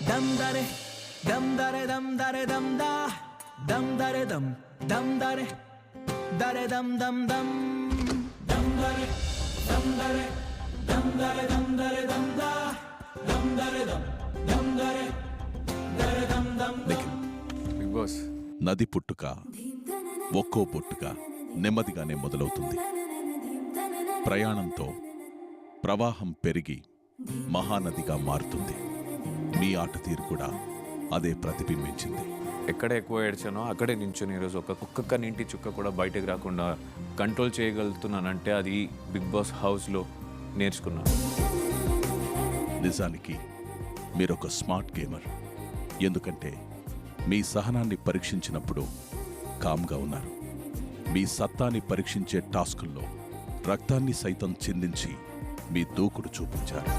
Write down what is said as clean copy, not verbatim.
దమ్ దరే దమ్ దరే దమ్ దరే దమ్ దా దమ్ దరే దమ్ దరే దరే దమ్ దమ్ దమ్ దమ్ దరే దమ్ దరే దమ్ దరే దమ్ దరే దమ్ దా దమ్ దరే దమ్ దరే దరే దమ్ దమ్. బిగ్ బాస్ నది పుట్టుక ఒక్కో పుట్టుక నెమ్మదిగానే మొదలవుతుంది. ప్రయాణంతో ప్రవాహం పెరిగి మహానదిగా మారుతుంది. మీ ఆట తీరు కూడా అదే ప్రతిబింబించింది. ఎక్కడ ఎక్కువ ఏడ్చానో అక్కడే నించుని ఈరోజు ఒక్కొక్క నీటి చుక్క కూడా బయటకు రాకుండా కంట్రోల్ చేయగలుగుతున్నానంటే అది బిగ్ బాస్ హౌస్లో నేర్చుకున్నాను. నిజానికి మీరొక స్మార్ట్ గేమర్. ఎందుకంటే మీ సహనాన్ని పరీక్షించినప్పుడు కామ్గా ఉన్నారు. మీ సత్తాని పరీక్షించే టాస్కుల్లో రక్తాన్ని సైతం చిందించి మీ దూకుడు చూపించారు.